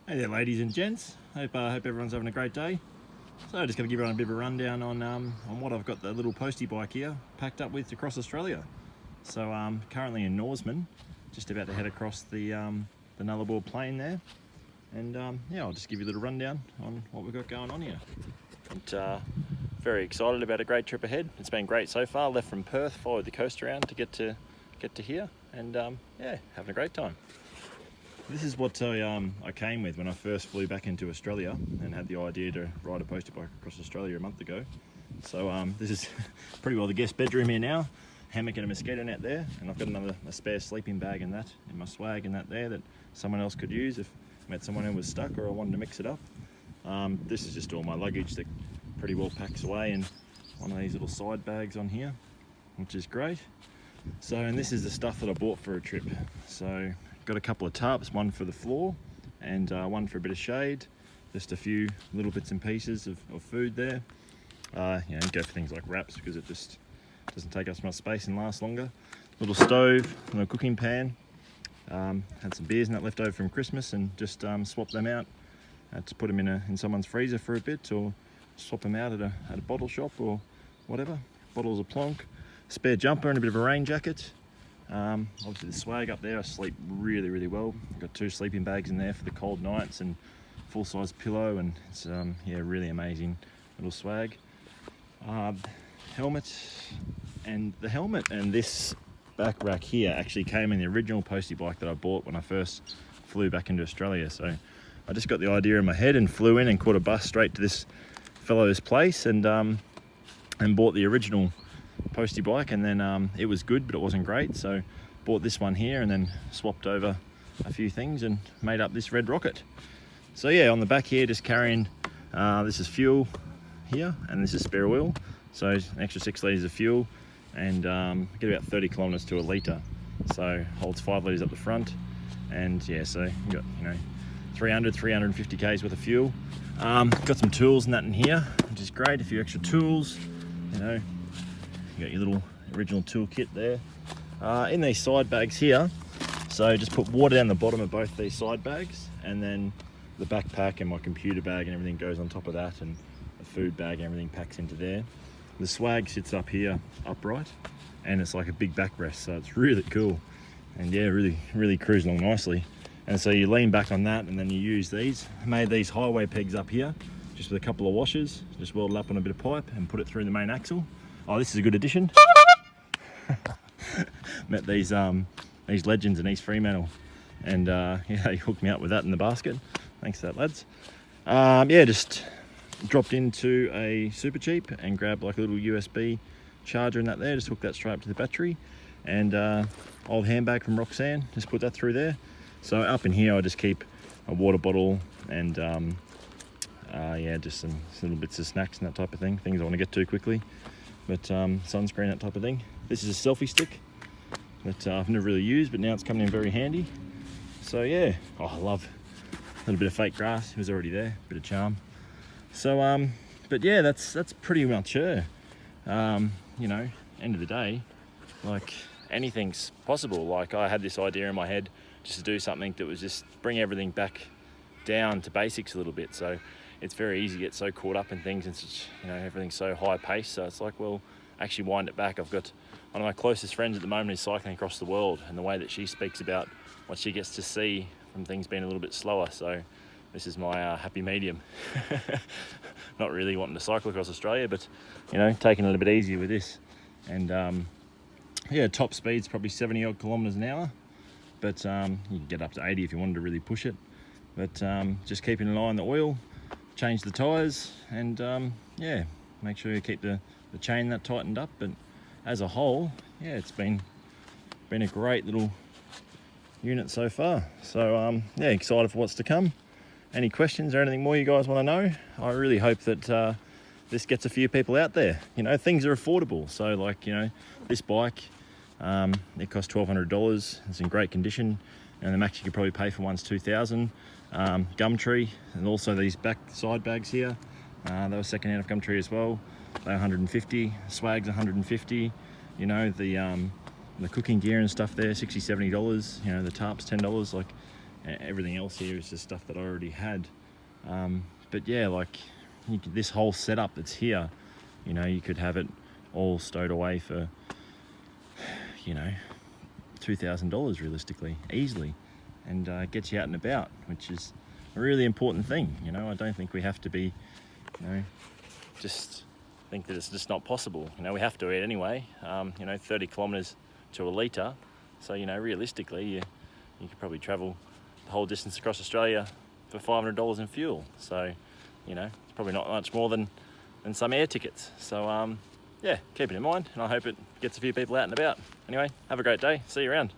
Hey there, ladies and gents. Hope everyone's having a great day. So I'm just going to give everyone a bit of a rundown on what I've got the little Postie bike here packed up with across Australia. So currently in Norseman, just about to head across the Nullarbor Plain there, and yeah, I'll just give you a little rundown on what we've got going on here. And very excited about a great trip ahead. It's been great so far. Left from Perth, followed the coast around to get to here, and yeah, having a great time. This is what I came with when I first flew back into Australia and had the idea to ride a Postie bike across Australia a month ago. So this is pretty well the guest bedroom here now. Hammock and a mosquito net there, and I've got a spare sleeping bag in my swag and that there that someone else could use if I met someone who was stuck or I wanted to mix it up. This is just all my luggage that pretty well packs away in one of these little side bags on here, which is great. So, and this is the stuff that I bought for a trip. So got a couple of tarps, one for the floor and one for a bit of shade, just a few little bits and pieces of food there. You know, go for things like wraps because it just doesn't take up so much space and lasts longer. Little stove and a cooking pan. Had some beers and that left over from Christmas and just swapped them out. Had to put them in someone's freezer for a bit, or swap them out at a bottle shop or whatever. Bottles of Plonk, spare jumper and a bit of a rain jacket. Obviously the swag up there, I sleep really well. I've got 2 sleeping bags in there for the cold nights and full-size pillow, and it's yeah, really amazing little swag. Helmet, and the helmet and this back rack here actually came in the original Postie bike that I bought when I first flew back into Australia. So I just got the idea in my head and flew in and caught a bus straight to this fellow's place and bought the original Postie bike, and then it was good but it wasn't great, so bought this one here and then swapped over a few things and made up this red rocket. So yeah, on the back here just carrying this is fuel here and this is spare oil, so an extra 6 litres of fuel, and get about 30 kilometres to a litre, so holds 5 litres up the front. And yeah, so you got 350 k's worth of fuel. Got some tools and that in here, which is great. A few extra tools, you know. You got your little original toolkit there. In these side bags here, so just put water down the bottom of both these side bags, and then the backpack and my computer bag and everything goes on top of that, and the food bag and everything packs into there. The swag sits up here upright, and it's like a big backrest, so it's really cool. And yeah, really cruise along nicely. And so you lean back on that, and then you use these. I made these highway pegs up here, just with a couple of washers, just welded up on a bit of pipe and put it through the main axle. Oh, this is a good addition. Met these legends in East Fremantle, and yeah, he hooked me up with that in the basket. Thanks for that, lads. Yeah, just dropped into a Super Cheap and grabbed like a little USB charger in that there. Just hooked that straight up to the battery, and old handbag from Roxanne. Just put that through there. So up in here, I just keep a water bottle and yeah, just some little bits of snacks and that type of thing. Things I want to get to quickly. But sunscreen, that type of thing. This is a selfie stick that I've never really used, but now it's coming in very handy. So yeah, oh, I love a little bit of fake grass. It was already there, bit of charm. So but yeah, that's pretty much it. You know, end of the day, like anything's possible. Like I had this idea in my head just to do something that was just bring everything back down to basics a little bit. So it's very easy to get so caught up in things, and such, you know, everything's so high paced. So it's like, well, actually wind it back. I've got one of my closest friends at the moment is cycling across the world, and the way that she speaks about what she gets to see from things being a little bit slower. So this is my happy medium. Not really wanting to cycle across Australia, but you know, taking it a little bit easier with this. And yeah, top speed's probably 70 odd kilometres an hour, but you can get up to 80 if you wanted to really push it. But just keeping an eye on the oil, change the tyres, and yeah, make sure you keep the chain that tightened up. But as a whole, yeah, it's been a great little unit so far. So yeah, excited for what's to come. Any questions or anything more you guys want to know? I really hope that this gets a few people out there. You know, things are affordable. So like, you know, this bike, it cost $1,200. It's in great condition, and the max you could probably pay for one's $2,000. Gumtree, and also these back side bags here, they were second hand of Gumtree as well. They're 150. Swag's 150. You know, the cooking gear and stuff there, $60-$70. You know, the tarps $10. Like, Everything else here is just stuff that I already had. But yeah, like this whole setup that's here, you know, you could have it all stowed away for, you know, $2,000 realistically, easily, and gets you out and about, which is a really important thing. You know, I don't think we have to be, you know, just think that it's just not possible. You know, we have to eat anyway. You know, 30 kilometers to a litre, so you know, realistically, you could probably travel the whole distance across Australia for $500 in fuel. So, you know, it's probably not much more than some air tickets. So yeah, keep it in mind, and I hope it gets a few people out and about. Anyway, have a great day. See you around.